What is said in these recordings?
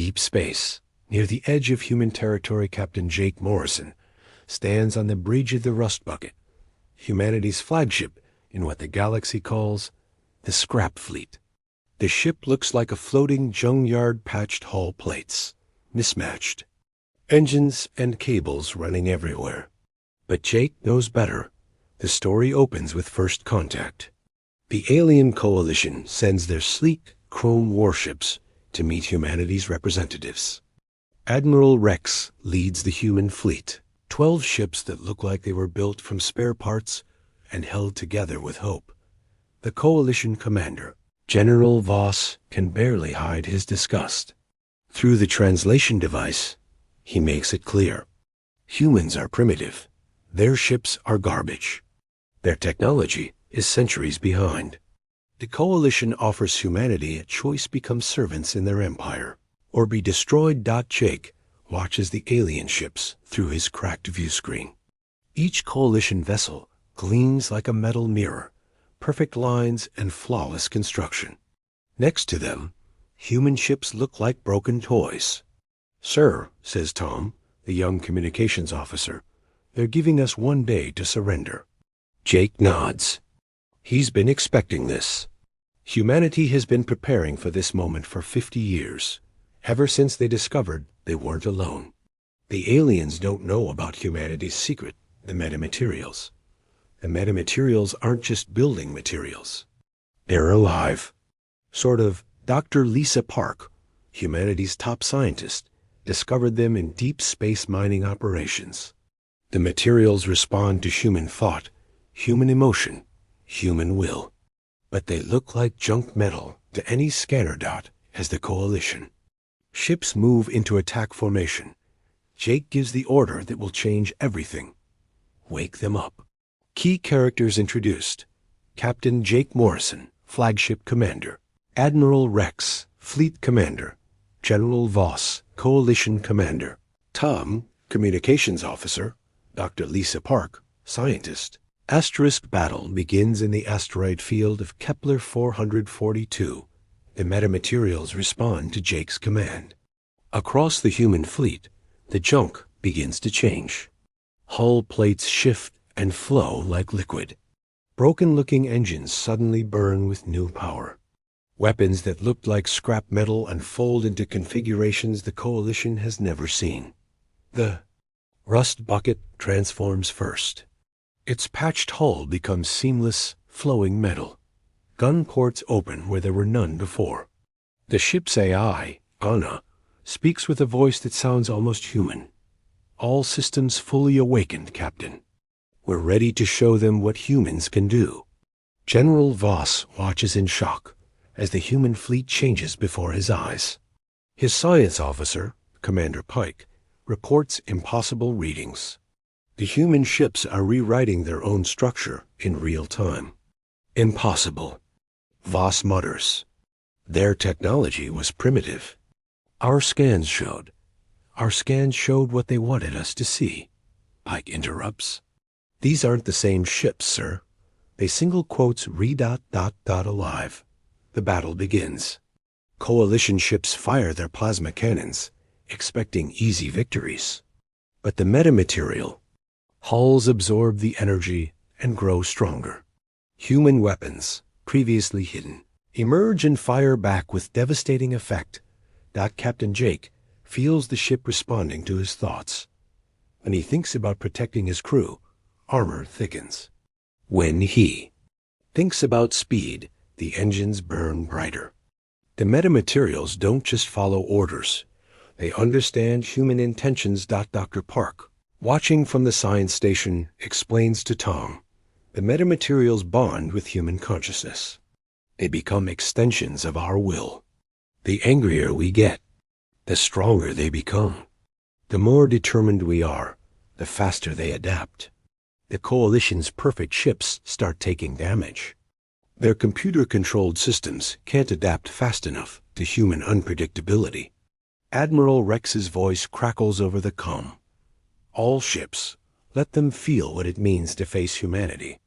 deep space, near the edge of human territory, Captain Jake Morrison stands on the bridge of the Rust Bucket, humanity's flagship in what the galaxy calls the scrap fleet. The ship looks like a floating junkyard, patched hull plates, mismatched, engines and cables running everywhere. But Jake knows better. The story opens with first contact. The alien coalition sends their sleek, chrome warships to meet humanity's representatives. Admiral Rex leads the human fleet, 12 ships that look like they were built from spare parts and held together with hope. The coalition commander, General Voss, can barely hide his disgust. Through the translation device, he makes it clear. Humans are primitive. Their ships are garbage. Their technology is centuries behind. The coalition offers humanity a choice: become servants in their empire, or be destroyed. Jake watches the alien ships through his cracked view screen. Each coalition vessel gleams like a metal mirror, perfect lines and flawless construction. Next to them, human ships look like broken toys. "Sir," says Tom, the young communications officer, "they're giving us 1 day to surrender." Jake nods. He's been expecting this. Humanity has been preparing for this moment for 50 years, ever since they discovered they weren't alone. The aliens don't know about humanity's secret, the metamaterials. The metamaterials aren't just building materials. They're alive. Sort of Dr. Lisa Park, humanity's top scientist, discovered them in deep space mining operations. The materials respond to human thought, human emotion, human will. But they look like junk metal to any scanner dot as the coalition. Ships move into attack formation. Jake gives the order that will change everything. Wake them up. Key characters introduced: Captain Jake Morrison, flagship commander; Admiral Rex, fleet commander; General Voss, coalition commander; Tom, communications officer; Dr. Lisa Park, scientist. Asterisk battle begins in the asteroid field of Kepler 442. The metamaterials respond to Jake's command. Across the human fleet, the junk begins to change. Hull plates shift and flow like liquid. Broken-looking engines suddenly burn with new power. Weapons that looked like scrap metal unfold into configurations the coalition has never seen. The Rust Bucket transforms first. Its patched hull becomes seamless, flowing metal. Gun ports open where there were none before. The ship's AI, Anna, speaks with a voice that sounds almost human. "All systems fully awakened, Captain. We're ready to show them what humans can do." General Voss watches in shock as the human fleet changes before his eyes. His science officer, Commander Pike, reports impossible readings. The human ships are rewriting their own structure in real time. "Impossible," Voss mutters. "Their technology was primitive. Our scans showed what they wanted us to see," Pike interrupts. "These aren't the same ships, sir. They single quotes alive." The battle begins. Coalition ships fire their plasma cannons, expecting easy victories. But the metamaterial hulls absorb the energy and grow stronger. Human weapons, previously hidden, emerge and fire back with devastating effect. Captain Jake feels the ship responding to his thoughts. When he thinks about protecting his crew, armor thickens. When he thinks about speed, the engines burn brighter. The metamaterials don't just follow orders. They understand human intentions. Dr. Park, watching from the science station, explains to Tom, the metamaterials bond with human consciousness. They become extensions of our will. The angrier we get, the stronger they become. The more determined we are, the faster they adapt. The coalition's perfect ships start taking damage. Their computer-controlled systems can't adapt fast enough to human unpredictability. Admiral Rex's voice crackles over the comm. "All ships, let them feel what it means to face humanity."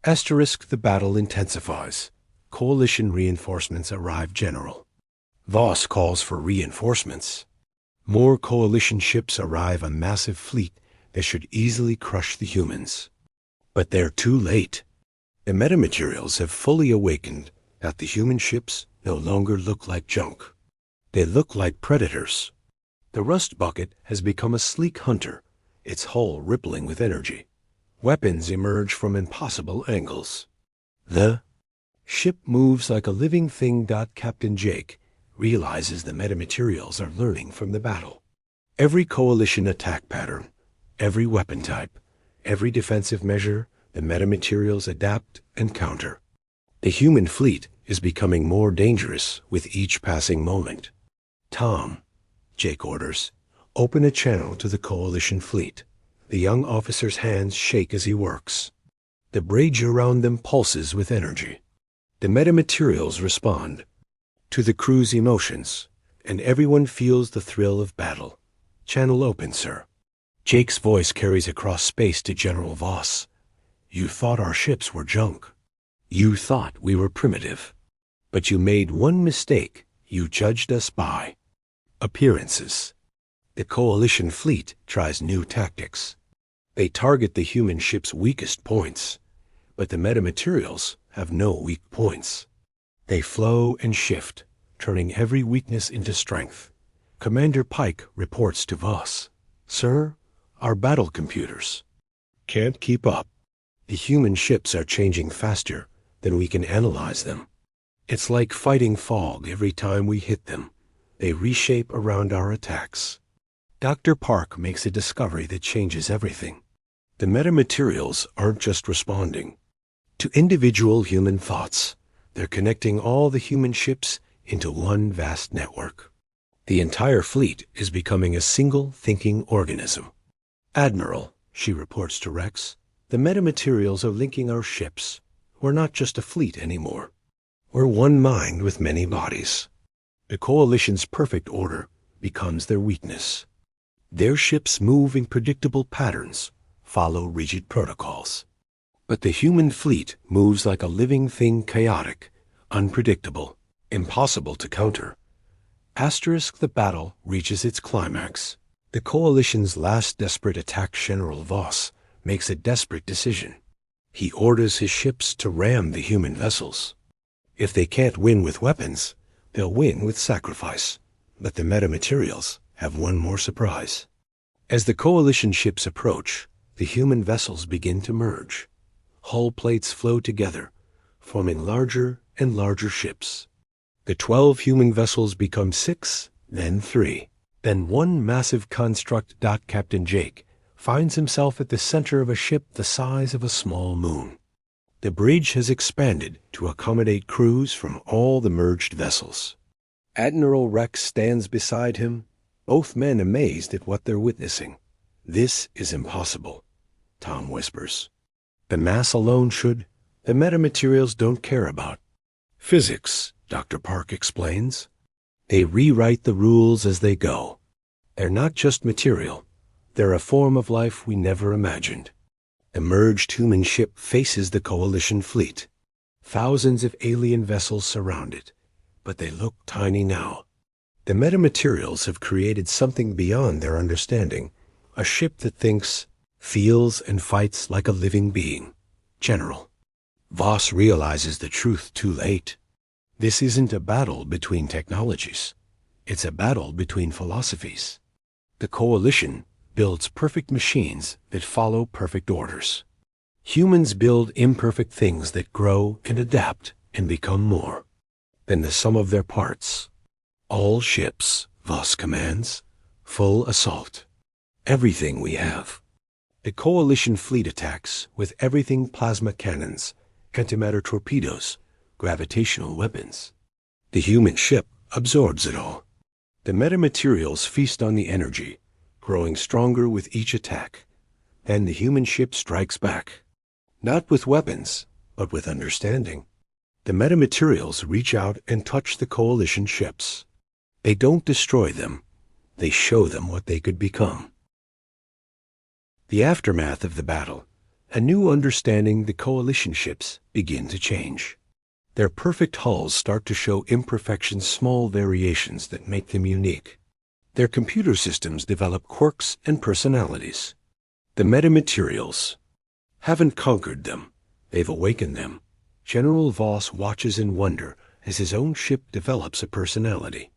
The battle intensifies. Coalition reinforcements arrive. General Voss calls for reinforcements. More coalition ships arrive, a massive fleet that should easily crush the humans. But they're too late. The metamaterials have fully awakened that the human ships no longer look like junk. They look like predators. The rust bucket has become a sleek hunter, its hull rippling with energy. Weapons emerge from impossible angles. The ship moves like a living thing. Captain Jake realizes the metamaterials are learning from the battle. Every coalition attack pattern, every weapon type, every defensive measure, the metamaterials adapt and counter. The human fleet is becoming more dangerous with each passing moment. Tom, Jake orders, open a channel to the coalition fleet. The young officer's hands shake as he works. The bridge around them pulses with energy. The metamaterials respond to the crew's emotions, and everyone feels the thrill of battle. Channel open, sir. Jake's voice carries across space to General Voss. You thought our ships were junk. You thought we were primitive. But you made one mistake. You judged us by appearances. The coalition fleet tries new tactics. They target the human ship's weakest points, but the metamaterials have no weak points. They flow and shift, turning every weakness into strength. Commander Pike reports to Voss. Sir, our battle computers can't keep up. The human ships are changing faster than we can analyze them. It's like fighting fog every time we hit them. They reshape around our attacks. Dr. Park makes a discovery that changes everything. The metamaterials aren't just responding to individual human thoughts. They're connecting all the human ships into one vast network. The entire fleet is becoming a single thinking organism. Admiral, she reports to Rex, the metamaterials are linking our ships. We're not just a fleet anymore. We're one mind with many bodies. The coalition's perfect order becomes their weakness. Their ships move in predictable patterns, follow rigid protocols. But the human fleet moves like a living thing, chaotic, unpredictable, impossible to counter. The battle reaches its climax. The coalition's last desperate attack. General Voss makes a desperate decision. He orders his ships to ram the human vessels. If they can't win with weapons, they'll win with sacrifice. But the metamaterials have one more surprise. As the coalition ships approach, the human vessels begin to merge. Hull plates flow together, forming larger and larger ships. The 12 human vessels become 6, then 3, then one massive construct. Captain Jake finds himself at the center of a ship the size of a small moon. The bridge has expanded to accommodate crews from all the merged vessels. Admiral Rex stands beside him, both men amazed at what they're witnessing. This is impossible, Tom whispers. The mass alone should. The metamaterials don't care about physics, Dr. Park explains. They rewrite the rules as they go. They're not just material. They're a form of life we never imagined. The merged human ship faces the coalition fleet. Thousands of alien vessels surround it, but they look tiny now. The metamaterials have created something beyond their understanding, a ship that thinks, feels, and fights like a living being. General, Voss realizes the truth too late. This isn't a battle between technologies. It's a battle between philosophies. The coalition builds perfect machines that follow perfect orders. Humans build imperfect things that grow and adapt and become more than the sum of their parts. All ships, Voss commands, full assault. Everything we have. The coalition fleet attacks with everything: plasma cannons, antimatter torpedoes, gravitational weapons. The human ship absorbs it all. The metamaterials feast on the energy, growing stronger with each attack. And the human ship strikes back. Not with weapons, but with understanding. The metamaterials reach out and touch the coalition ships. They don't destroy them. They show them what they could become. The aftermath of the battle, a new understanding. The coalition ships begin to change. Their perfect hulls start to show imperfections, small variations that make them unique. Their computer systems develop quirks and personalities. The metamaterials haven't conquered them, they've awakened them. General Voss watches in wonder as his own ship develops a personality.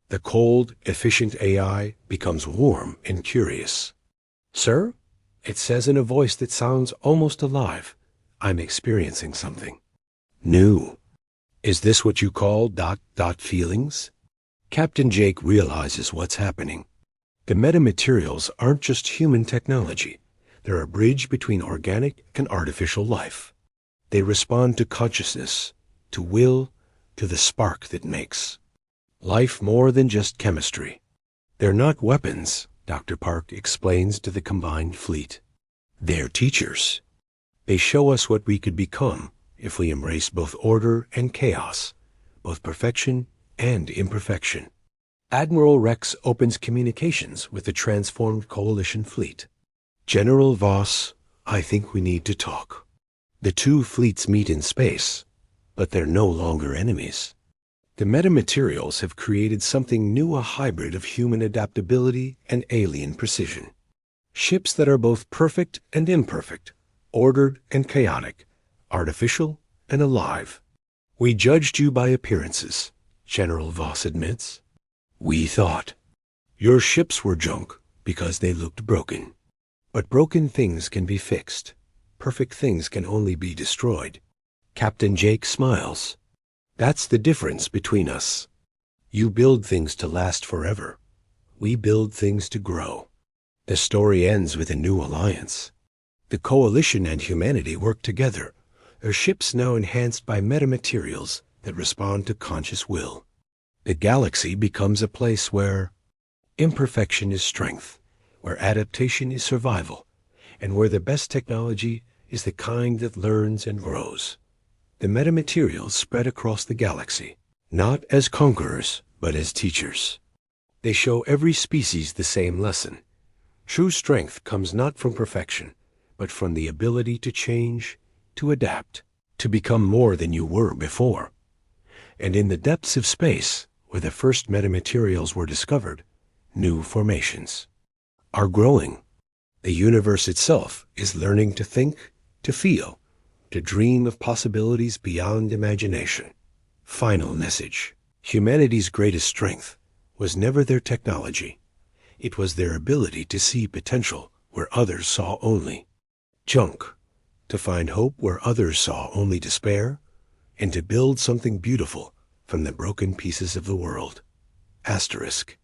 The cold, efficient AI becomes warm and curious. "Sir," it says in a voice that sounds almost alive, "I'm experiencing something new. Is this what you call ... feelings?" Captain Jake realizes what's happening. The metamaterials aren't just human technology. They're a bridge between organic and artificial life. They respond to consciousness, to will, to the spark that makes life more than just chemistry. They're not weapons, Dr. Park explains to the combined fleet. They're teachers. They show us what we could become if we embrace both order and chaos, both perfection and imperfection. Admiral Rex opens communications with the transformed Coalition fleet. "General Voss, I think we need to talk." The two fleets meet in space, but they're no longer enemies. The metamaterials have created something new, a hybrid of human adaptability and alien precision. Ships that are both perfect and imperfect, ordered and chaotic, artificial and alive. "We judged you by appearances," General Voss admits. "We thought your ships were junk because they looked broken. But broken things can be fixed. Perfect things can only be destroyed." Captain Jake smiles. "That's the difference between us. You build things to last forever. We build things to grow." The story ends with a new alliance. The Coalition and humanity work together, their ships now enhanced by metamaterials that respond to conscious will. The galaxy becomes a place where imperfection is strength, where adaptation is survival, and where the best technology is the kind that learns and grows. The metamaterials spread across the galaxy, not as conquerors, but as teachers. They show every species the same lesson. True strength comes not from perfection, but from the ability to change, to adapt, to become more than you were before. And in the depths of space, where the first metamaterials were discovered, new formations are growing. The universe itself is learning to think, to feel, to dream of possibilities beyond imagination. Final message. Humanity's greatest strength was never their technology. It was their ability to see potential where others saw only junk, to find hope where others saw only despair, and to build something beautiful from the broken pieces of the world. Asterisk.